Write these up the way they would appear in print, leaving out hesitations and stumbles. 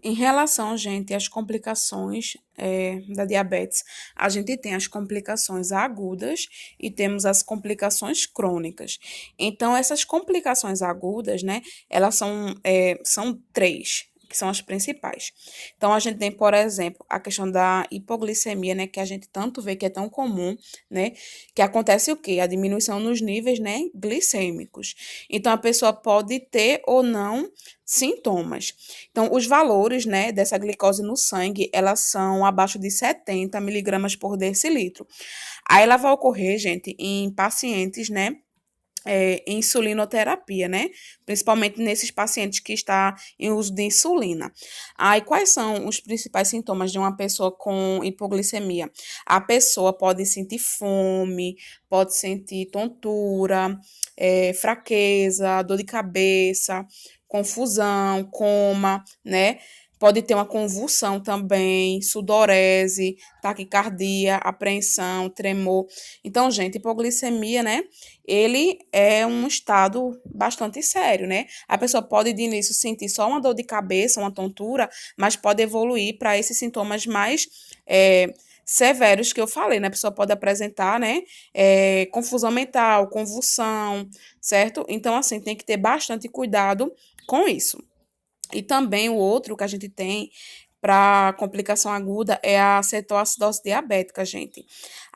Em relação, gente, às complicações da diabetes, a gente tem as complicações agudas e temos as complicações crônicas. Então, essas complicações agudas, né, elas são três, que são as principais. Então, a gente tem, por exemplo, a questão da hipoglicemia, né, que a gente tanto vê que é tão comum, né, que acontece o quê? A diminuição nos níveis, né, glicêmicos. Então, a pessoa pode ter ou não sintomas. Então, os valores, né, dessa glicose no sangue, elas são abaixo de 70 miligramas por decilitro. Aí ela vai ocorrer, gente, em pacientes, né, em insulinoterapia, né? Principalmente nesses pacientes que estão em uso de insulina. Aí, quais são os principais sintomas de uma pessoa com hipoglicemia? A pessoa pode sentir fome, pode sentir tontura, fraqueza, dor de cabeça, confusão, coma, né? Pode ter uma convulsão também, sudorese, taquicardia, apreensão, tremor. Então, gente, hipoglicemia, né? Ele é um estado bastante sério, né? A pessoa pode de início sentir só uma dor de cabeça, uma tontura, mas pode evoluir para esses sintomas mais severos que eu falei, né? A pessoa pode apresentar, né? Confusão mental, convulsão, certo? Então, assim, tem que ter bastante cuidado com isso. E também o outro que a gente tem para complicação aguda é a cetoacidose diabética, gente.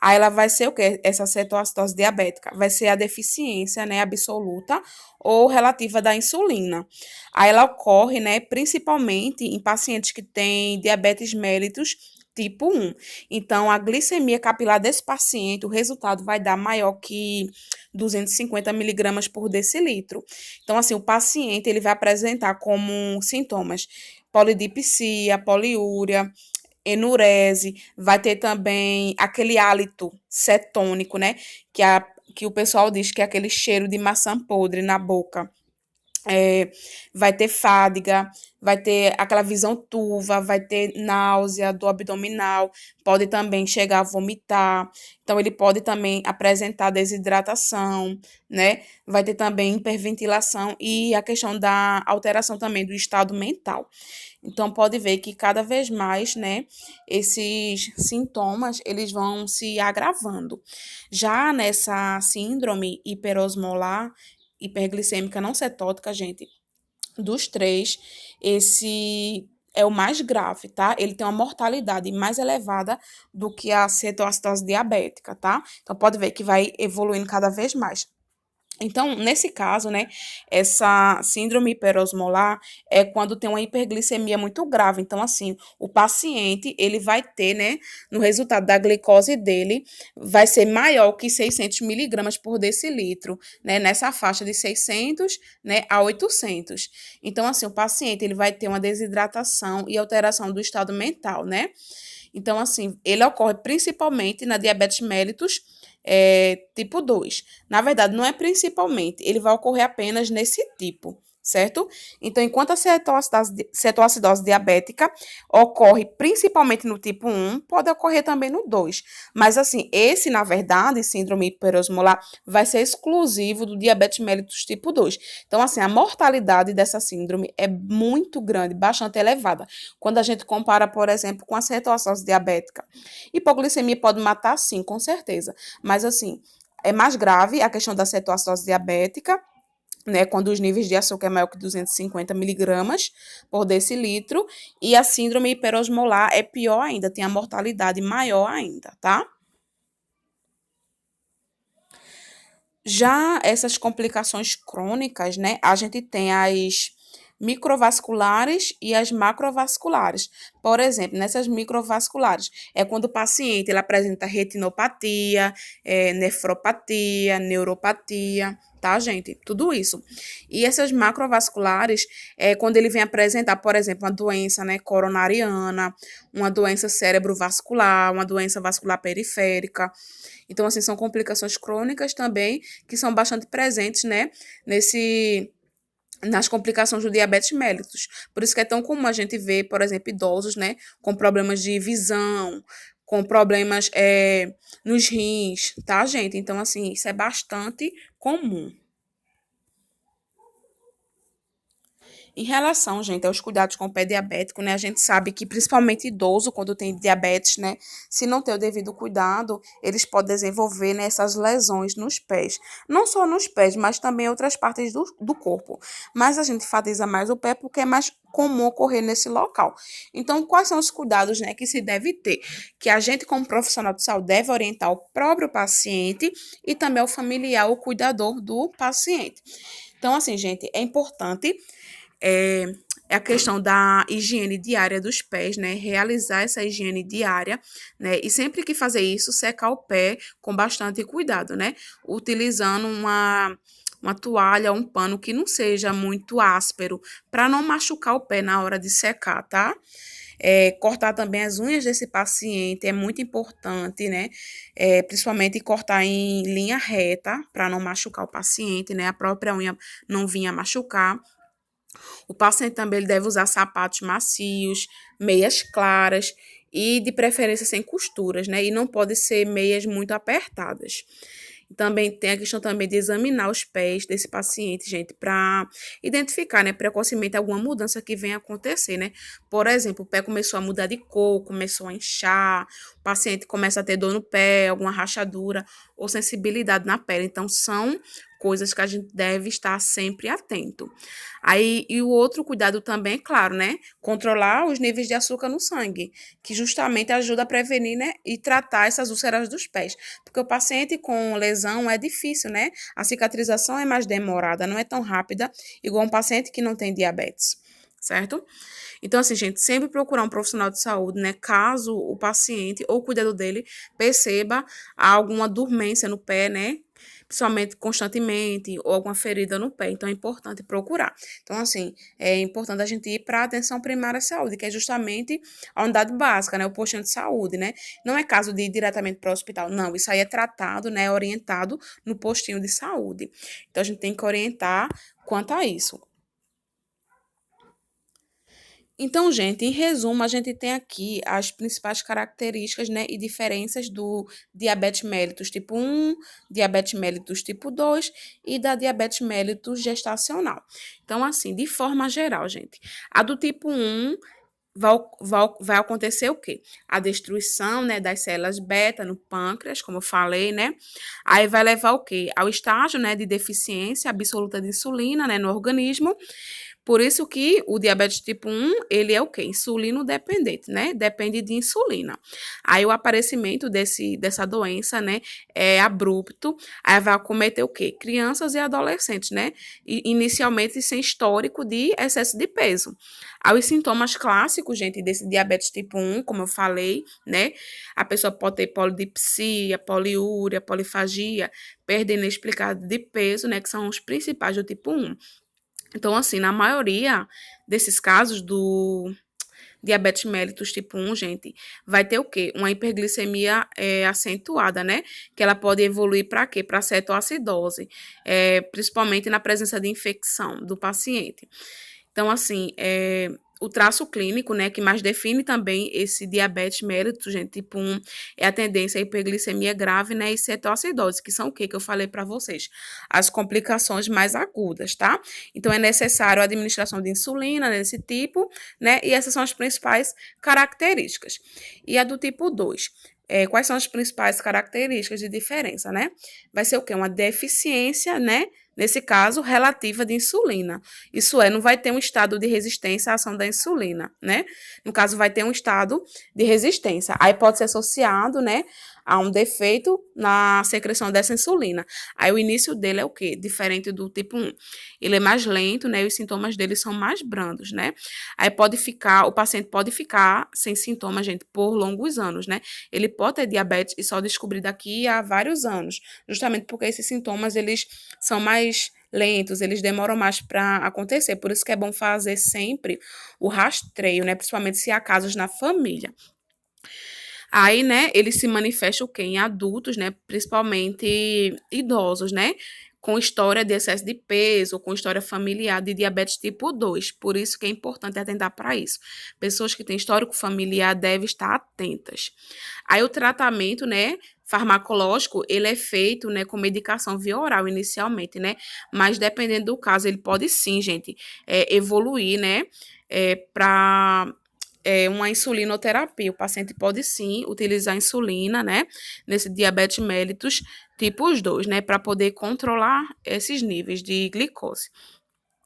Aí ela vai ser o quê? Essa cetoacidose diabética vai ser a deficiência, né, absoluta ou relativa da insulina. Aí ela ocorre, né, principalmente em pacientes que têm diabetes mellitus tipo 1. Então, a glicemia capilar desse paciente, o resultado vai dar maior que 250 miligramas por decilitro. Então, assim, o paciente ele vai apresentar como sintomas polidipsia, poliúria, enurese, vai ter também aquele hálito cetônico, né? Que o pessoal diz que é aquele cheiro de maçã podre na boca. É, vai ter fadiga, vai ter aquela visão turva, vai ter náusea, dor abdominal, pode também chegar a vomitar, então ele pode também apresentar desidratação, né? Vai ter também hiperventilação e a questão da alteração também do estado mental. Então pode ver que cada vez mais, né, esses sintomas, eles vão se agravando. Já nessa síndrome hiperosmolar, hiperglicêmica não cetótica, gente, dos três, esse é o mais grave, tá? Ele tem uma mortalidade mais elevada do que a cetoacidose diabética, tá? Então pode ver que vai evoluindo cada vez mais. Então, nesse caso, né, essa síndrome hiperosmolar é quando tem uma hiperglicemia muito grave. Então, assim, o paciente, ele vai ter, né, no resultado da glicose dele, vai ser maior que 600 miligramas por decilitro, né, nessa faixa de 600, né, a 800. Então, assim, o paciente, ele vai ter uma desidratação e alteração do estado mental, né? Então, assim, ele ocorre principalmente na diabetes mellitus tipo 2. Na verdade, não é principalmente, ele vai ocorrer apenas nesse tipo, certo? Então, enquanto a cetoacidose diabética ocorre principalmente no tipo 1, pode ocorrer também no 2. Mas, assim, esse, na verdade, síndrome hiperosmolar, vai ser exclusivo do diabetes mellitus tipo 2. Então, assim, a mortalidade dessa síndrome é muito grande, bastante elevada. Quando a gente compara, por exemplo, com a cetoacidose diabética. Hipoglicemia pode matar, sim, com certeza. Mas, assim, é mais grave a questão da cetoacidose diabética, né, quando os níveis de açúcar é maior que 250 miligramas por decilitro, e a síndrome hiperosmolar é pior ainda, tem a mortalidade maior ainda, tá? Já essas complicações crônicas, né, a gente tem as microvasculares e as macrovasculares. Por exemplo, nessas microvasculares, é quando o paciente ele apresenta retinopatia, nefropatia, neuropatia, tá, gente? Tudo isso. E essas macrovasculares é quando ele vem apresentar, por exemplo, uma doença, né, coronariana, uma doença cerebrovascular, uma doença vascular periférica. Então, assim, são complicações crônicas também que são bastante presentes, né, nas complicações do diabetes mellitus. Por isso que é tão comum a gente ver, por exemplo, idosos, né, com problemas de visão, com problemas nos rins, tá, gente? Então, assim, isso é bastante comum. Em relação, gente, aos cuidados com o pé diabético, né, a gente sabe que principalmente idoso, quando tem diabetes, né, se não ter o devido cuidado, eles podem desenvolver, né, essas lesões nos pés. Não só nos pés, mas também em outras partes do corpo. Mas a gente enfatiza mais o pé porque é mais comum ocorrer nesse local. Então, quais são os cuidados, né, que se deve ter? Que a gente, como profissional de saúde, deve orientar o próprio paciente e também o familiar, o cuidador do paciente. Então, assim, gente, é importante é, é a questão da higiene diária dos pés, né? Realizar essa higiene diária, né? E sempre que fazer isso, secar o pé com bastante cuidado, né? Utilizando uma toalha, um pano que não seja muito áspero, para não machucar o pé na hora de secar, tá? Cortar também as unhas desse paciente é muito importante, né? Principalmente cortar em linha reta, para não machucar o paciente, né? A própria unha não vinha machucar. O paciente também ele deve usar sapatos macios, meias claras e de preferência sem costuras, né? E não pode ser meias muito apertadas. Também tem a questão também de examinar os pés desse paciente, gente, para identificar, né, precocemente alguma mudança que venha acontecer, né? Por exemplo, o pé começou a mudar de cor, começou a inchar, o paciente começa a ter dor no pé, alguma rachadura ou sensibilidade na pele. Então, são coisas que a gente deve estar sempre atento. Aí, e o outro cuidado também, é claro, né? Controlar os níveis de açúcar no sangue, que justamente ajuda a prevenir, né? E tratar essas úlceras dos pés. Porque o paciente com lesão é difícil, né? A cicatrização é mais demorada, não é tão rápida, igual um paciente que não tem diabetes, certo? Então, assim, gente, sempre procurar um profissional de saúde, né? Caso o paciente ou o cuidador dele perceba alguma dormência no pé, né? Principalmente constantemente, ou alguma ferida no pé. Então, é importante procurar. Então, assim, é importante a gente ir para a atenção primária à saúde, que é justamente a unidade básica, né? O postinho de saúde, né? Não é caso de ir diretamente para o hospital. Não, isso aí é tratado, né? Orientado no postinho de saúde. Então, a gente tem que orientar quanto a isso. Então, gente, em resumo, a gente tem aqui as principais características, né, e diferenças do diabetes mellitus tipo 1, diabetes mellitus tipo 2 e da diabetes mellitus gestacional. Então, assim, de forma geral, gente, a do tipo 1 vai acontecer o quê? A destruição, né, das células beta no pâncreas, como eu falei, né? Aí vai levar o quê? Ao estágio, né, de deficiência absoluta de insulina, né, no organismo. Por isso que o diabetes tipo 1, ele é o quê? Insulino dependente, né? Depende de insulina. Aí o aparecimento dessa doença, né, é abrupto. Aí vai acometer o quê? Crianças e adolescentes, né? Inicialmente sem histórico de excesso de peso. Aí os sintomas clássicos, gente, desse diabetes tipo 1, como eu falei, né? A pessoa pode ter polidipsia, poliúria, polifagia, perda inexplicada de peso, né? Que são os principais do tipo 1. Então, assim, na maioria desses casos do diabetes mellitus tipo 1, gente, vai ter o quê? Uma hiperglicemia acentuada, né? Que ela pode evoluir para quê? Para cetoacidose, principalmente na presença de infecção do paciente. Então, assim, o traço clínico, né, que mais define também esse diabetes mellitus, gente, tipo 1, é a tendência à hiperglicemia grave, né, e cetoacidose, que são o que eu falei para vocês? As complicações mais agudas, tá? Então, é necessário a administração de insulina nesse tipo, né, e essas são as principais características. E a do tipo 2? Quais são as principais características de diferença, né? Vai ser o quê? Uma deficiência, né? Nesse caso, relativa de insulina. Isso não vai ter um estado de resistência à ação da insulina, né? No caso, vai ter um estado de resistência. Aí pode ser associado, né, a um defeito na secreção dessa insulina. Aí o início dele é o quê? Diferente do tipo 1. Ele é mais lento, né, e os sintomas dele são mais brandos, né? Aí o paciente pode ficar sem sintomas, gente, por longos anos, né? Ele pode ter diabetes e só descobrir daqui a vários anos, justamente porque esses sintomas, eles são mais lentos, eles demoram mais para acontecer, por isso que é bom fazer sempre o rastreio, né, principalmente se há casos na família. Aí, né, ele se manifesta o quê? Em adultos, né, principalmente idosos, né, com história de excesso de peso, com história familiar de diabetes tipo 2. Por isso que é importante atentar para isso. Pessoas que têm histórico familiar devem estar atentas. Aí o tratamento, né, farmacológico, ele é feito, né, com medicação via oral inicialmente, né? Mas dependendo do caso, ele pode sim, gente, evoluir, né, para uma insulinoterapia. O paciente pode sim utilizar insulina, né, nesse diabetes mellitus tipo 2, né, para poder controlar esses níveis de glicose.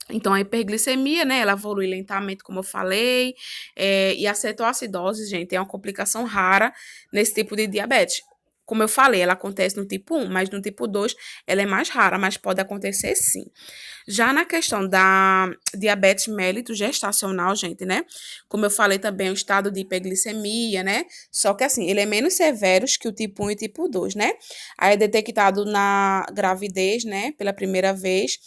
Então, a hiperglicemia, né, ela evolui lentamente, como eu falei, e a cetoacidose, gente, é uma complicação rara nesse tipo de diabetes. Como eu falei, ela acontece no tipo 1, mas no tipo 2 ela é mais rara, mas pode acontecer sim. Já na questão da diabetes mellitus gestacional, gente, né? Como eu falei também, o estado de hiperglicemia, né? Só que assim, ele é menos severo que o tipo 1 e tipo 2, né? Aí é detectado na gravidez, né? Pela primeira vez.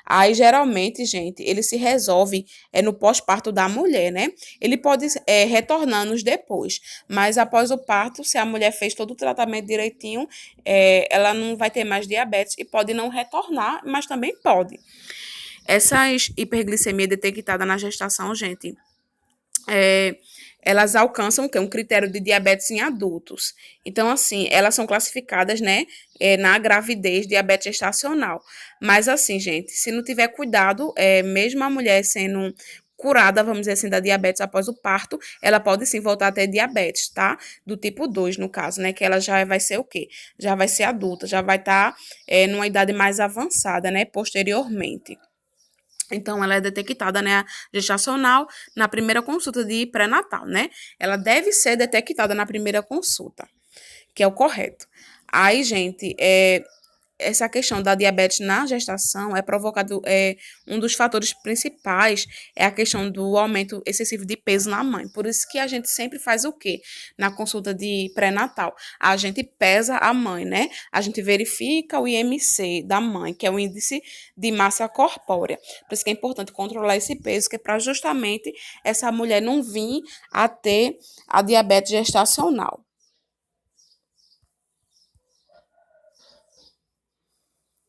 Aí, geralmente, gente, ele se resolve no pós-parto da mulher, né? Ele pode retornar nos depois, mas após o parto, se a mulher fez todo o tratamento direitinho, ela não vai ter mais diabetes e pode não retornar, mas também pode. Essas hiperglicemia detectada na gestação, gente, é, elas alcançam o quê? Um critério de diabetes em adultos. Então, assim, elas são classificadas, né, na gravidez, diabetes gestacional. Mas, assim, gente, se não tiver cuidado, mesmo a mulher sendo curada, vamos dizer assim, da diabetes após o parto, ela pode sim voltar a ter diabetes, tá? Do tipo 2 no caso, né? Que ela já vai ser o quê? Já vai ser adulta, já vai estar numa idade mais avançada, né? Posteriormente. Então, ela é detectada, né, gestacional na primeira consulta de pré-natal, né? Ela deve ser detectada na primeira consulta, que é o correto. Aí, gente, essa questão da diabetes na gestação é provocado, um dos fatores principais é a questão do aumento excessivo de peso na mãe. Por isso que a gente sempre faz o quê? Na consulta de pré-natal, a gente pesa a mãe, né? A gente verifica o IMC da mãe, que é o índice de massa corpórea. Por isso que é importante controlar esse peso, que é para justamente essa mulher não vir a ter a diabetes gestacional.